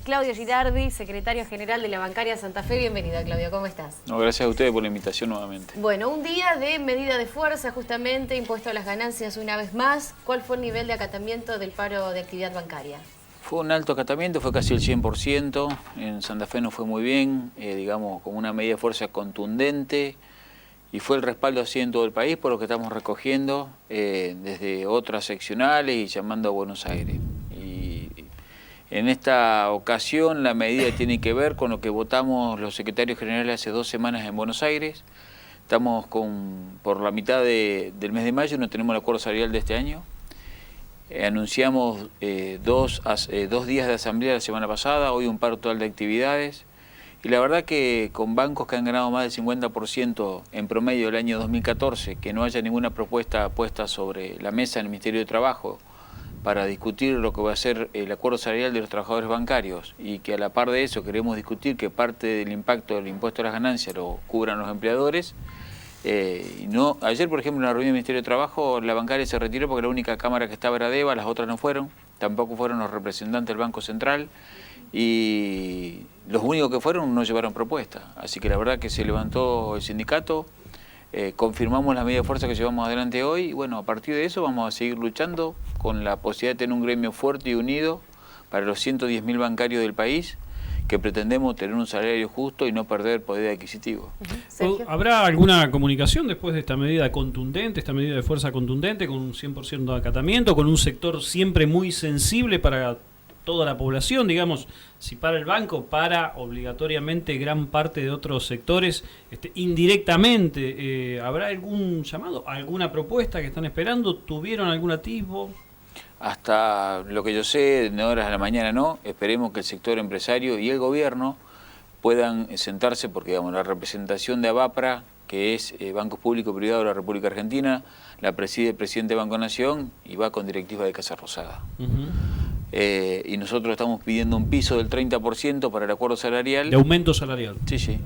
Claudio Girardi, secretario general de la Bancaria Santa Fe. Bienvenido, Claudio, ¿cómo estás? No, gracias a ustedes por la invitación nuevamente. Bueno, un día de medida de fuerza, justamente, impuesto a las ganancias una vez más. ¿Cuál fue el nivel de acatamiento del paro de actividad bancaria? Fue un alto acatamiento, fue casi el 100%. En Santa Fe no fue muy bien, digamos, con una medida de fuerza contundente. Y fue el respaldo así en todo el país por lo que estamos recogiendo desde otras seccionales y llamando a Buenos Aires. En esta ocasión la medida tiene que ver con lo que votamos los secretarios generales hace 2 semanas en Buenos Aires. Estamos por la mitad del mes de mayo, no tenemos el acuerdo salarial de este año. Anunciamos 2 días de asamblea la semana pasada, hoy un paro total de actividades. Y la verdad que con bancos que han ganado más del 50% en promedio del año 2014, que no haya ninguna propuesta puesta sobre la mesa en el Ministerio de Trabajo, para discutir lo que va a ser el acuerdo salarial de los trabajadores bancarios y que a la par de eso queremos discutir que parte del impacto del impuesto a las ganancias lo cubran los empleadores. Ayer, por ejemplo, en la reunión del Ministerio de Trabajo, la bancaria se retiró porque la única cámara que estaba era DEVA, las otras no fueron, tampoco fueron los representantes del Banco Central y los únicos que fueron no llevaron propuesta. Así que la verdad que se levantó el sindicato. Confirmamos la medida de fuerza que llevamos adelante hoy y bueno, a partir de eso vamos a seguir luchando con la posibilidad de tener un gremio fuerte y unido para los 110.000 bancarios del país que pretendemos tener un salario justo y no perder poder adquisitivo. ¿Habrá alguna comunicación después de esta medida contundente, esta medida de fuerza contundente, con un 100% de acatamiento, con un sector siempre muy sensible para toda la población, digamos, si para el banco, para obligatoriamente gran parte de otros sectores, indirectamente, ¿habrá algún llamado, alguna propuesta que están esperando? ¿Tuvieron algún atisbo? Hasta lo que yo sé, de horas a la mañana no, esperemos que el sector empresario y el gobierno puedan sentarse, porque digamos, la representación de ABAPRA, que es Bancos Público Privado de la República Argentina, la preside el presidente de Banco Nación y va con directiva de Casa Rosada. Y nosotros estamos pidiendo un piso del 30% para el acuerdo salarial. ¿De aumento salarial? Sí, sí.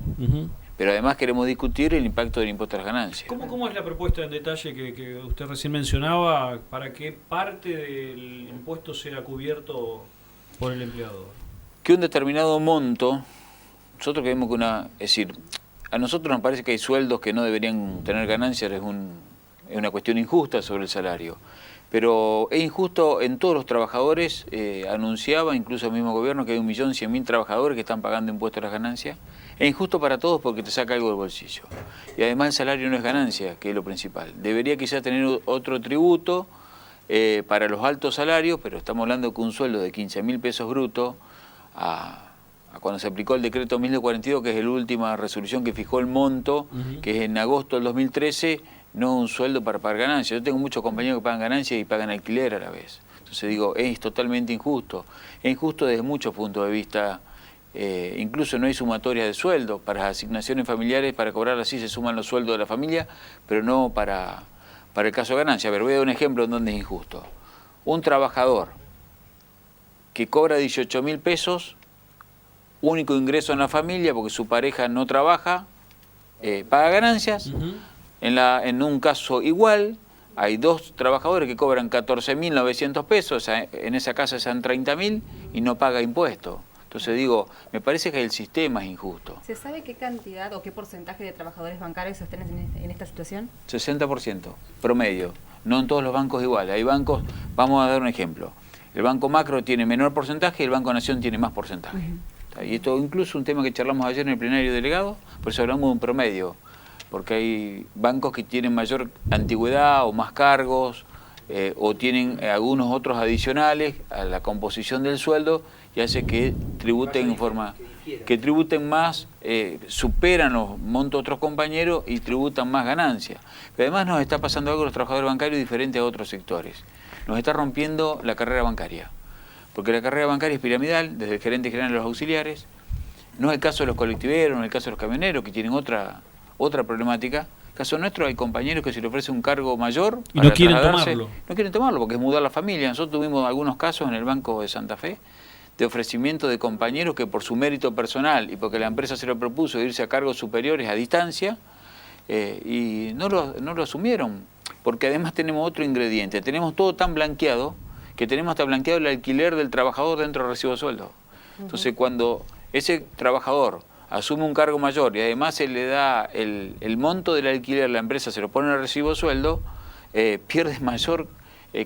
Pero además queremos discutir el impacto del impuesto a las ganancias. ¿Cómo es la propuesta en detalle que usted recién mencionaba para que parte del impuesto sea cubierto por el empleador? Que un determinado monto, nosotros creemos que es decir, a nosotros nos parece que hay sueldos que no deberían tener ganancias, es una cuestión injusta sobre el salario. Pero es injusto en todos los trabajadores, anunciaba incluso el mismo gobierno que hay 1.100.000 trabajadores que están pagando impuestos a las ganancias. Es injusto para todos porque te saca algo del bolsillo. Y además el salario no es ganancia, que es lo principal. Debería quizás tener otro tributo para los altos salarios, pero estamos hablando que un sueldo de 15.000 pesos brutos, a cuando se aplicó el decreto 1042, que es la última resolución que fijó el monto, que es en agosto del 2013, no un sueldo para pagar ganancias. Yo tengo muchos compañeros que pagan ganancias y pagan alquiler a la vez. Entonces digo, es totalmente injusto. Es injusto desde muchos puntos de vista. Incluso no hay sumatoria de sueldo. Para las asignaciones familiares, para cobrar así se suman los sueldos de la familia, pero no para el caso de ganancia. A ver, voy a dar un ejemplo en donde es injusto. Un trabajador que cobra 18.000 pesos, único ingreso en la familia porque su pareja no trabaja, paga ganancias. En un caso igual, hay 2 trabajadores que cobran 14.900 pesos, o sea, en esa casa sean 30.000 y no paga impuesto. Entonces digo, me parece que el sistema es injusto. ¿Se sabe qué cantidad o qué porcentaje de trabajadores bancarios están en esta situación? 60%, promedio. No en todos los bancos igual. Hay bancos, vamos a dar un ejemplo. El Banco Macro tiene menor porcentaje y el Banco Nación tiene más porcentaje. Y esto incluso un tema que charlamos ayer en el plenario delegado, por eso hablamos de un promedio. Porque hay bancos que tienen mayor antigüedad o más cargos o tienen algunos otros adicionales a la composición del sueldo y hace que tributen más, superan los montos de otros compañeros y tributan más ganancias. Pero además nos está pasando algo a los trabajadores bancarios diferente a otros sectores. Nos está rompiendo la carrera bancaria, porque la carrera bancaria es piramidal, desde el gerente general a los auxiliares. No es el caso de los colectiveros, no es el caso de los camioneros, que tienen otra problemática. En el caso nuestro hay compañeros que se les ofrece un cargo mayor y no quieren tomarlo. No quieren tomarlo porque es mudar la familia. Nosotros tuvimos algunos casos en el Banco de Santa Fe de ofrecimiento de compañeros que por su mérito personal y porque la empresa se lo propuso irse a cargos superiores a distancia y no lo asumieron. Porque además tenemos otro ingrediente. Tenemos todo tan blanqueado que tenemos hasta blanqueado el alquiler del trabajador dentro del recibo de sueldo. Entonces, cuando ese trabajador asume un cargo mayor y además se le da el monto del alquiler a la empresa, se lo pone en el recibo de sueldo, pierde mayor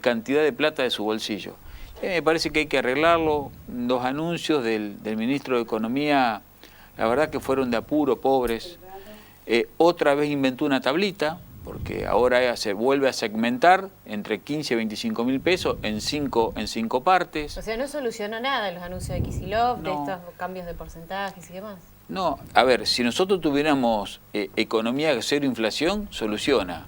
cantidad de plata de su bolsillo. Me parece que hay que arreglarlo. Los anuncios del ministro de Economía, la verdad que fueron de apuro, pobres. Otra vez inventó una tablita, porque ahora se vuelve a segmentar entre 15 y 25 mil pesos en cinco partes. O sea, no solucionó nada los anuncios de Kicillof, de No. estos cambios de porcentajes y demás. No, a ver, si nosotros tuviéramos economía de cero inflación, soluciona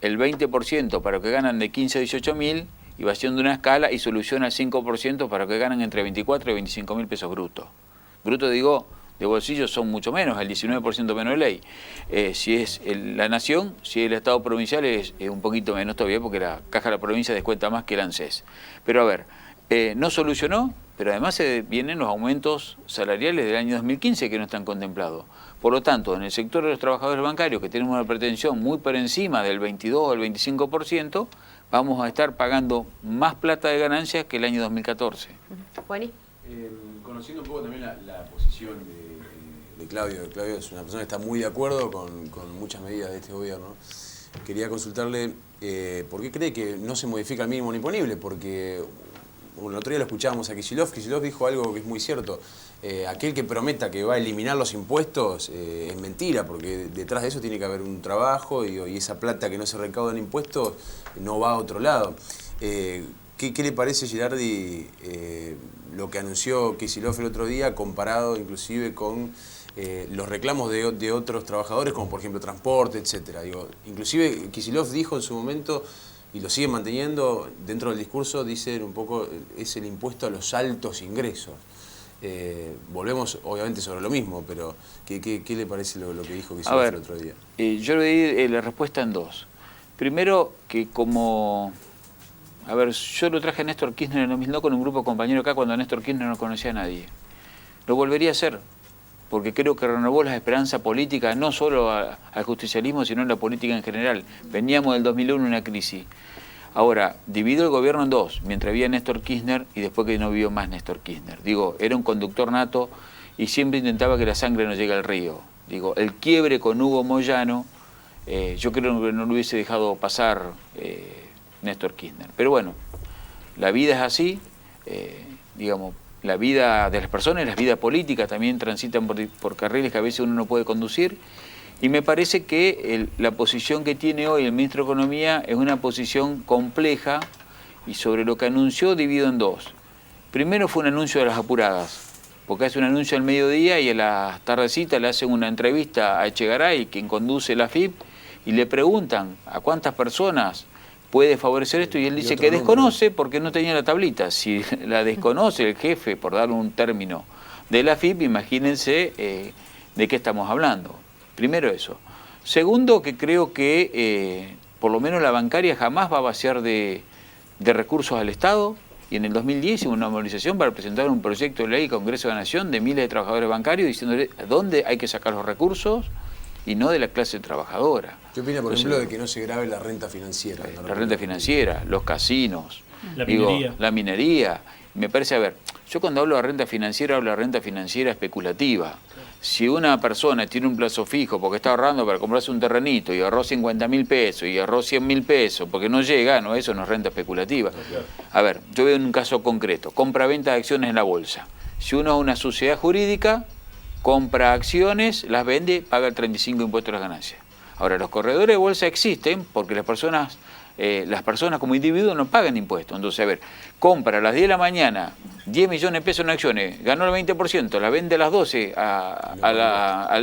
el 20% para los que ganan de 15 a 18 mil y va haciendo una escala y soluciona el 5% para los que ganan entre 24 y 25 mil pesos brutos. Bruto digo, de bolsillo son mucho menos, el 19% menos de ley. Si es la nación, si es el Estado provincial es un poquito menos todavía porque la Caja de la Provincia descuenta más que el ANSES. Pero a ver, no solucionó, pero además vienen los aumentos salariales del año 2015 que no están contemplados. Por lo tanto, en el sector de los trabajadores bancarios, que tenemos una pretensión muy por encima del 22 o el 25%, vamos a estar pagando más plata de ganancias que el año 2014. Juani. Conociendo un poco también la posición de Claudio. Claudio es una persona que está muy de acuerdo con muchas medidas de este gobierno. Quería consultarle por qué cree que no se modifica el mínimo imponible, porque el otro día lo escuchábamos a Kicillof. Kicillof dijo algo que es muy cierto. Aquel que prometa que va a eliminar los impuestos es mentira, porque detrás de eso tiene que haber un trabajo y esa plata que no se recauda en impuestos no va a otro lado. ¿Qué le parece, Girardi, lo que anunció Kicillof el otro día, comparado inclusive con los reclamos de otros trabajadores, como por ejemplo transporte, etcétera? Inclusive Kicillof dijo en su momento, y lo sigue manteniendo dentro del discurso, dicen un poco, es el impuesto a los altos ingresos. Volvemos obviamente sobre lo mismo, pero ¿qué le parece lo que dijo Kicillof el otro día? Yo le di la respuesta en dos. Primero, que como... A ver, yo lo traje a Néstor Kirchner en 2002 con un grupo de compañeros acá cuando Néstor Kirchner no conocía a nadie. Lo volvería a hacer, porque creo que renovó la esperanza política, no solo al justicialismo, sino en la política en general. Veníamos del 2001 en una crisis. Ahora, dividió el gobierno en dos, mientras había Néstor Kirchner y después que no vio más Néstor Kirchner. Digo, era un conductor nato y siempre intentaba que la sangre no llegue al río. Digo, el quiebre con Hugo Moyano, yo creo que no lo hubiese dejado pasar Néstor Kirchner. Pero bueno, la vida es así, digamos, la vida de las personas, la vida política también transitan por carriles que a veces uno no puede conducir, y me parece que la posición que tiene hoy el ministro de Economía es una posición compleja, y sobre lo que anunció divido en dos. Primero fue un anuncio de las apuradas, porque hace un anuncio al mediodía y a la tardecita le hacen una entrevista a Echegaray, quien conduce la AFIP, y le preguntan a cuántas personas puede favorecer esto, y él dice que desconoce porque no tenía la tablita. Si la desconoce el jefe, por dar un término, de la AFIP, imagínense de qué estamos hablando. Primero eso. Segundo, que creo que por lo menos la bancaria jamás va a vaciar de recursos al Estado, y en el 2010 hubo una movilización para presentar un proyecto de ley al Congreso de la Nación de miles de trabajadores bancarios diciéndole dónde hay que sacar los recursos y no de la clase trabajadora. ¿Qué opina, por ejemplo, de que no se grave la renta financiera? La renta financiera, los casinos, minería. La minería. Me parece, a ver, yo cuando hablo de renta financiera, hablo de renta financiera especulativa. Si una persona tiene un plazo fijo porque está ahorrando para comprarse un terrenito y ahorró 50.000 pesos y ahorró 100.000 pesos porque no llega, no, eso no es renta especulativa. A ver, yo veo un caso concreto, compra-venta de acciones en la bolsa. Si uno es una sociedad jurídica, compra acciones, las vende, paga el 35% de impuestos a las ganancias. Ahora, los corredores de bolsa existen porque las personas como individuos no pagan impuestos. Entonces, a ver, compra a las 10 de la mañana 10 millones de pesos en acciones, ganó el 20%, la vende a las 12, a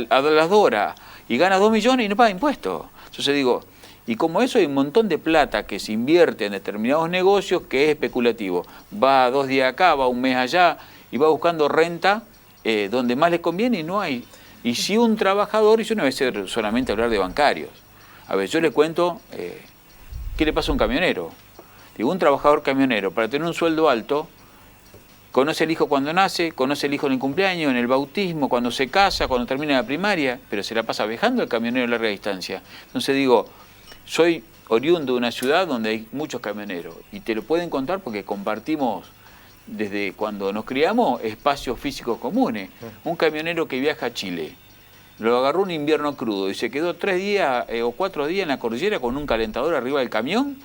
las 2 horas, y gana 2 millones y no paga impuestos. Entonces digo, y como eso hay un montón de plata que se invierte en determinados negocios que es especulativo. Va 2 días acá, va 1 mes allá, y va buscando renta donde más le conviene y no hay. Y si un trabajador, y yo no voy a ser solamente hablar de bancarios, a ver, yo le cuento, ¿qué le pasa a un camionero? Digo, un trabajador camionero, para tener un sueldo alto, conoce el hijo cuando nace, conoce el hijo en el cumpleaños, en el bautismo, cuando se casa, cuando termina la primaria, pero se la pasa viajando el camionero a larga distancia. Entonces digo, soy oriundo de una ciudad donde hay muchos camioneros, y te lo pueden contar porque compartimos desde cuando nos criamos, espacios físicos comunes. Un camionero que viaja a Chile, lo agarró un invierno crudo y se quedó 3 días o 4 días en la cordillera con un calentador arriba del camión,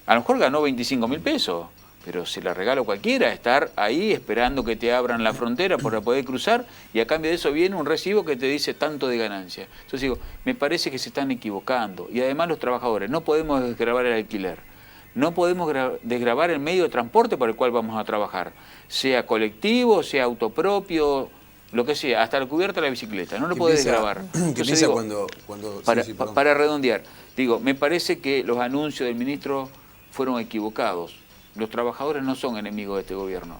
a lo mejor ganó 25.000 pesos, pero se la regalo cualquiera, estar ahí esperando que te abran la frontera para poder cruzar, y a cambio de eso viene un recibo que te dice tanto de ganancia. Entonces digo, me parece que se están equivocando, y además los trabajadores, no podemos desgravar el alquiler, no podemos desgravar el medio de transporte por el cual vamos a trabajar, sea colectivo, sea autopropio, lo que sea, hasta la cubierta de la bicicleta, no lo podés desgravar. ¿Qué piensa cuando para redondear, digo, me parece que los anuncios del ministro fueron equivocados. Los trabajadores no son enemigos de este gobierno.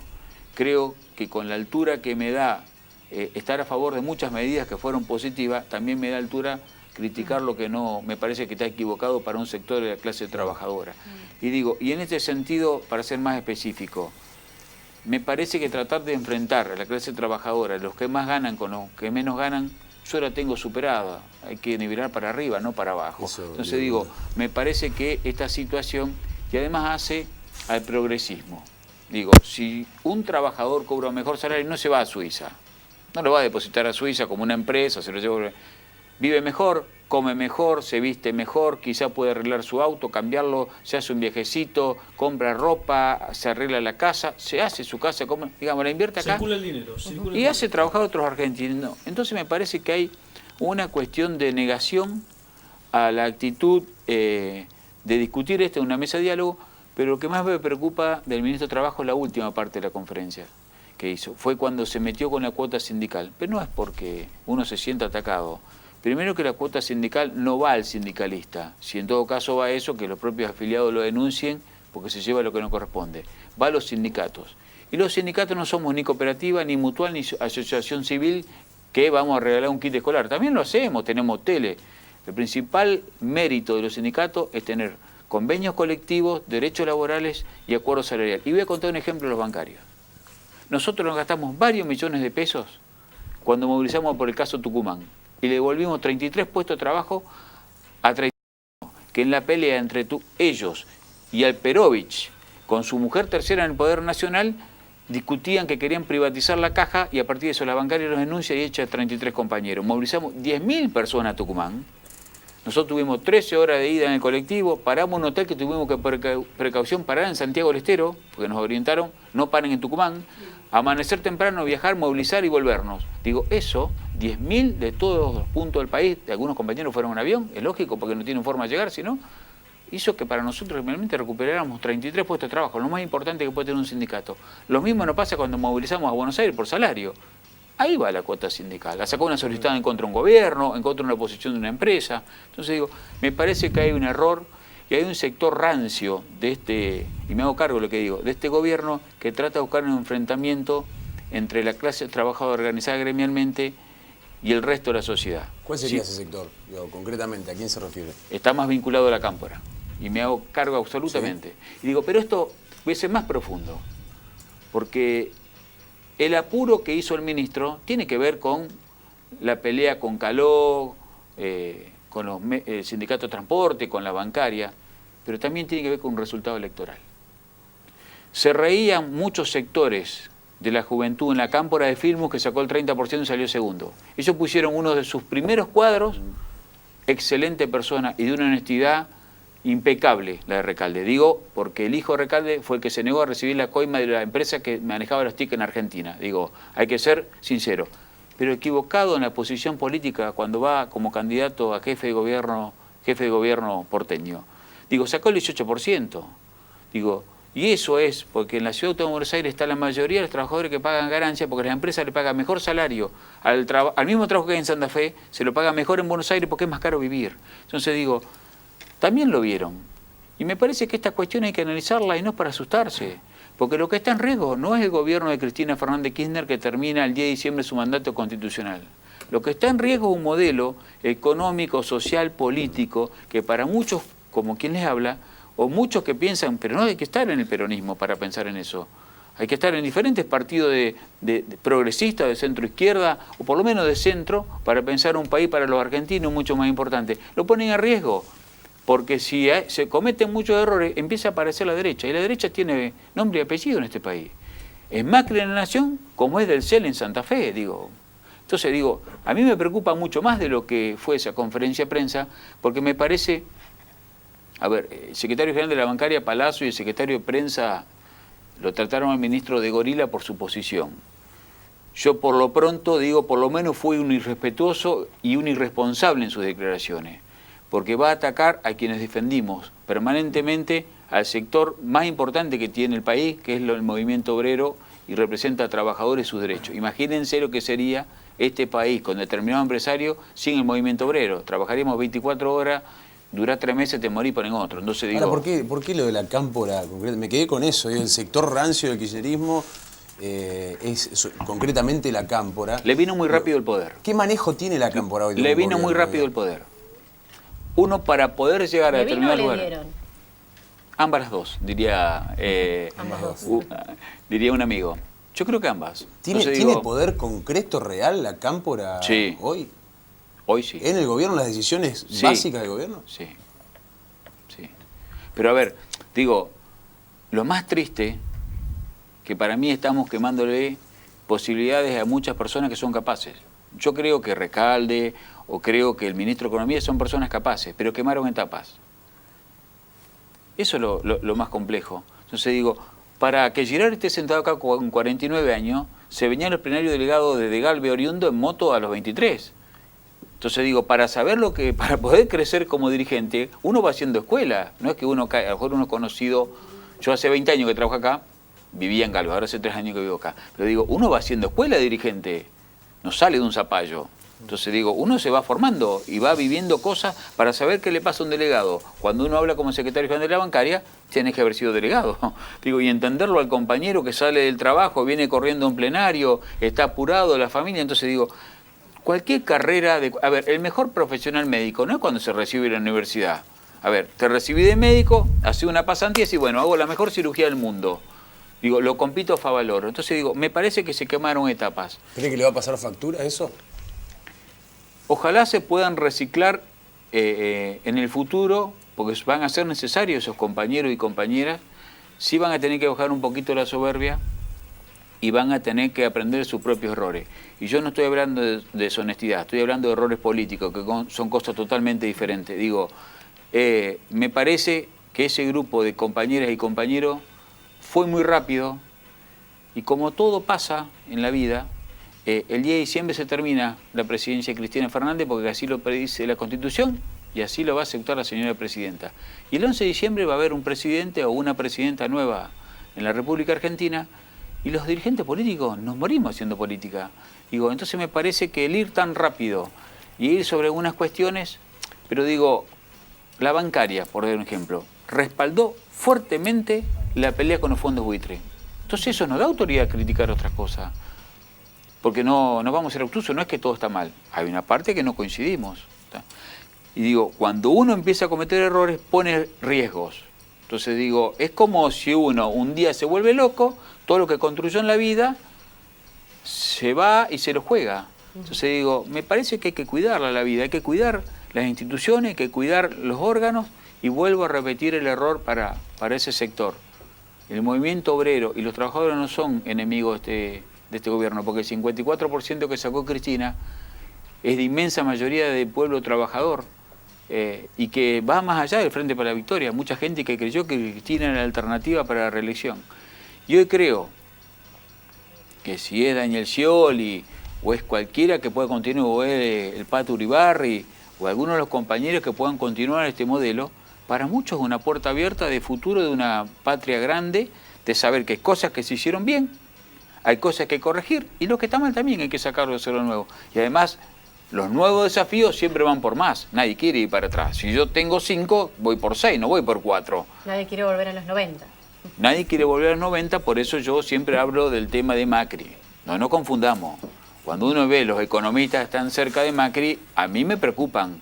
Creo que con la altura que me da estar a favor de muchas medidas que fueron positivas, también me da altura criticar lo que no me parece que está equivocado para un sector de la clase trabajadora. Y digo, y en este sentido, para ser más específico, me parece que tratar de enfrentar a la clase trabajadora, los que más ganan con los que menos ganan, yo la tengo superada. Hay que nivelar para arriba, no para abajo. Entonces digo, me parece que esta situación, que además hace al progresismo. Digo, si un trabajador cobra un mejor salario, no se va a Suiza. No lo va a depositar a Suiza como una empresa, se lo lleva. Vive mejor, come mejor, se viste mejor, quizá puede arreglar su auto, cambiarlo, se hace un viajecito, compra ropa, se arregla la casa, se hace su casa, digamos, la invierte acá. Circula el dinero. Y hace trabajar a otros argentinos. Entonces me parece que hay una cuestión de negación a la actitud de discutir esto en una mesa de diálogo. Pero lo que más me preocupa del ministro de Trabajo es la última parte de la conferencia que hizo. Fue cuando se metió con la cuota sindical. Pero no es porque uno se sienta atacado. Primero que la cuota sindical no va al sindicalista. Si en todo caso va a eso, que los propios afiliados lo denuncien porque se lleva lo que no corresponde. Va a los sindicatos. Y los sindicatos no somos ni cooperativa, ni mutual, ni asociación civil que vamos a regalar un kit escolar. También lo hacemos, tenemos tele. El principal mérito de los sindicatos es tener convenios colectivos, derechos laborales y acuerdos salariales. Y voy a contar un ejemplo de los bancarios. Nosotros nos gastamos varios millones de pesos cuando movilizamos por el caso Tucumán y le devolvimos 33 puestos de trabajo a 31, que en la pelea entre ellos y Alperovich, con su mujer tercera en el Poder Nacional, discutían que querían privatizar la caja y a partir de eso la bancaria los denuncia y echa a 33 compañeros. Movilizamos 10.000 personas a Tucumán. Nosotros tuvimos 13 horas de ida en el colectivo, paramos en un hotel que tuvimos que por precaución parar en Santiago del Estero, porque nos orientaron, no paren en Tucumán, amanecer temprano, viajar, movilizar y volvernos. Digo, eso, 10.000 de todos los puntos del país, algunos compañeros fueron en avión, es lógico porque no tienen forma de llegar, sino hizo que para nosotros realmente recuperáramos 33 puestos de trabajo, lo más importante que puede tener un sindicato. Lo mismo nos pasa cuando movilizamos a Buenos Aires por salario. Ahí va la cuota sindical. La sacó una solicitada en contra de un gobierno, en contra de una oposición de una empresa. Entonces digo, me parece que hay un error y hay un sector rancio de este, y me hago cargo de lo que digo, de este gobierno que trata de buscar un enfrentamiento entre la clase trabajadora organizada gremialmente y el resto de la sociedad. ¿Cuál sería ese sector? Digo, concretamente, ¿a quién se refiere? Está más vinculado a la cámpora y me hago cargo absolutamente. ¿Sí? Y digo, pero esto puede ser más profundo, porque el apuro que hizo el ministro tiene que ver con la pelea con Caló, con los sindicatos de transporte, con la bancaria, pero también tiene que ver con un resultado electoral. Se reían muchos sectores de la juventud en la cámpora de Filmus que sacó el 30% y salió segundo. Ellos pusieron uno de sus primeros cuadros, excelente persona y de una honestidad impecable la de Recalde. Digo, porque el hijo de Recalde fue el que se negó a recibir la coima de la empresa que manejaba los TIC en Argentina. Digo, hay que ser sincero. Pero equivocado en la posición política cuando va como candidato a jefe de gobierno porteño. Digo, sacó el 18%. Digo, y eso es porque en la ciudad autónoma de Buenos Aires está la mayoría de los trabajadores que pagan ganancia porque la empresa le paga mejor salario. Al mismo trabajo que hay en Santa Fe, se lo paga mejor en Buenos Aires porque es más caro vivir. Entonces digo, también lo vieron. Y me parece que esta cuestión hay que analizarla y no es para asustarse. Porque lo que está en riesgo no es el gobierno de Cristina Fernández Kirchner que termina el 10 de diciembre su mandato constitucional. Lo que está en riesgo es un modelo económico, social, político, que para muchos, como quien les habla, o muchos que piensan, pero no hay que estar en el peronismo para pensar en eso. Hay que estar en diferentes partidos de progresistas, de centro izquierda, o por lo menos de centro, para pensar un país para los argentinos mucho más importante. Lo ponen a riesgo. Porque si se cometen muchos errores, empieza a aparecer la derecha. Y la derecha tiene nombre y apellido en este país. es Macri en la Nación como es del CEL en Santa Fe, digo. Entonces digo, a mí me preocupa mucho más de lo que fue esa conferencia de prensa, porque me parece, a ver, el secretario general de la bancaria, Palazzo, y el secretario de prensa lo trataron al ministro de gorila por su posición. Yo por lo pronto digo, por lo menos fue un irrespetuoso y un irresponsable en sus declaraciones, porque va a atacar a quienes defendimos permanentemente al sector más importante que tiene el país, que es el movimiento obrero, y representa a trabajadores y sus derechos. Imagínense lo que sería este país con determinado empresario sin el movimiento obrero. Trabajaríamos 24 horas, dura 3 meses, te morís, ponen otro. Entonces digo... Ahora, ¿por qué lo de la cámpora? Me quedé con eso, el sector rancio del kirchnerismo concretamente la cámpora. Le vino muy rápido el poder. ¿Qué manejo tiene la cámpora hoy? Le vino muy rápido el poder. Uno, para poder llegar a determinado lugar... ¿Le dieron? Ambas las dos, diría, Ambas dos. Diría un amigo. Yo creo que ambas. ¿Tiene poder concreto, real, la cámpora hoy? Hoy sí. ¿En el gobierno las decisiones básicas del gobierno? Sí, sí. Pero a ver, digo, lo más triste, que para mí estamos quemándole posibilidades a muchas personas que son capaces. Yo creo que Recalde o creo que el ministro de Economía son personas capaces, pero quemaron etapas. Eso es lo más complejo. Entonces digo, para que Girard esté sentado acá con 49 años, se venía en el plenario delegado de Galve oriundo en moto a los 23. Entonces digo, para poder crecer como dirigente, uno va haciendo escuela. No es que uno cae, a lo mejor uno conocido, yo hace 20 años que trabajo acá, vivía en Galve, ahora hace 3 años que vivo acá. Pero digo, uno va haciendo escuela de dirigente, no sale de un zapallo. Entonces digo, uno se va formando y va viviendo cosas para saber qué le pasa a un delegado. Cuando uno habla como secretario general de la bancaria, tienes que haber sido delegado. Digo, y entenderlo al compañero que sale del trabajo, viene corriendo a un plenario, está apurado, la familia. Entonces digo, cualquier carrera a ver, el mejor profesional médico no es cuando se recibe en la universidad. A ver, te recibí de médico, hace una pasantía y decís, bueno, hago la mejor cirugía del mundo. Digo, lo compito a Favaloro. Entonces digo, me parece que se quemaron etapas. ¿Cree que le va a pasar factura eso? Ojalá se puedan reciclar en el futuro, porque van a ser necesarios esos compañeros y compañeras, sí van a tener que bajar un poquito la soberbia y van a tener que aprender sus propios errores. Y yo no estoy hablando de deshonestidad, estoy hablando de errores políticos, que son cosas totalmente diferentes. Digo, me parece que ese grupo de compañeras y compañeros fue muy rápido y como todo pasa en la vida, el 10 de diciembre se termina la presidencia de Cristina Fernández porque así lo predice la Constitución y así lo va a aceptar la señora presidenta. Y el 11 de diciembre va a haber un presidente o una presidenta nueva en la República Argentina y los dirigentes políticos nos morimos haciendo política. Digo, entonces me parece que el ir tan rápido y ir sobre algunas cuestiones, pero digo, la bancaria, por dar un ejemplo, respaldó fuertemente la pelea con los fondos buitre. Entonces eso nos da autoridad a criticar otras cosas. Porque no vamos a ser obtusos, no es que todo está mal. Hay una parte que no coincidimos. ¿Está? Y digo, cuando uno empieza a cometer errores, pone riesgos. Entonces digo, es como si uno un día se vuelve loco, todo lo que construyó en la vida se va y se lo juega. Entonces digo, me parece que hay que cuidarla la vida, hay que cuidar las instituciones, hay que cuidar los órganos, y vuelvo a repetir el error para ese sector. El movimiento obrero y los trabajadores no son enemigos de este gobierno, porque el 54% que sacó Cristina es de inmensa mayoría del pueblo trabajador y que va más allá del Frente para la Victoria. Mucha gente que creyó que Cristina era la alternativa para la reelección. Y hoy creo que si es Daniel Scioli o es cualquiera que pueda continuar, o es el Pato Uribarri o algunos de los compañeros que puedan continuar este modelo, para muchos es una puerta abierta de futuro de una patria grande, de saber que hay cosas que se hicieron bien, hay cosas que corregir y lo que está mal también hay que sacarlo de hacer lo nuevo. Y además, los nuevos desafíos siempre van por más. Nadie quiere ir para atrás. Si yo tengo 5, voy por 6, no voy por 4. Nadie quiere volver a los 90. Nadie quiere volver a los 90, por eso yo siempre hablo del tema de Macri. No confundamos. Cuando uno ve los economistas que están cerca de Macri, a mí me preocupan.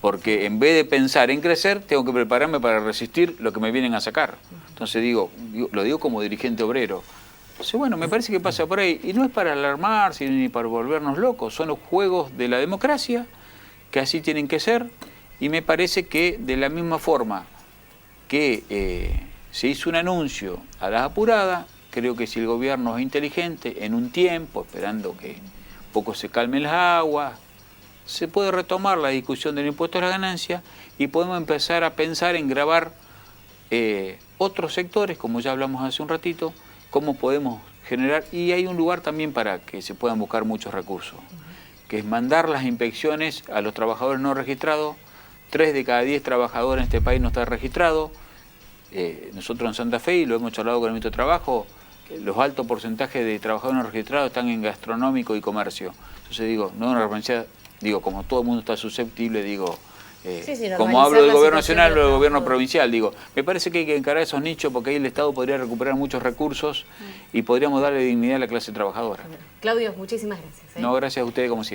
Porque en vez de pensar en crecer, tengo que prepararme para resistir lo que me vienen a sacar. Entonces lo digo como dirigente obrero. Entonces, bueno, me parece que pasa por ahí. Y no es para alarmarse ni para volvernos locos. Son los juegos de la democracia, que así tienen que ser. Y me parece que de la misma forma que se hizo un anuncio a las apuradas, creo que si el gobierno es inteligente, en un tiempo, esperando que un poco se calmen las aguas, se puede retomar la discusión del impuesto a la ganancia y podemos empezar a pensar en gravar otros sectores, como ya hablamos hace un ratito, cómo podemos generar, y hay un lugar también para que se puedan buscar muchos recursos, que es mandar las inspecciones a los trabajadores no registrados. 3 de cada 10 trabajadores en este país no está registrado. Nosotros en Santa Fe, y lo hemos charlado con el ministro de Trabajo, los altos porcentajes de trabajadores no registrados están en gastronómico y comercio. Entonces digo, no una referencia, digo, como todo el mundo está susceptible, digo, como hablo del gobierno nacional o del gobierno provincial, digo, me parece que hay que encarar esos nichos porque ahí el Estado podría recuperar muchos recursos y podríamos darle dignidad a la clase trabajadora. Claudio, muchísimas gracias. No, gracias a ustedes como siempre.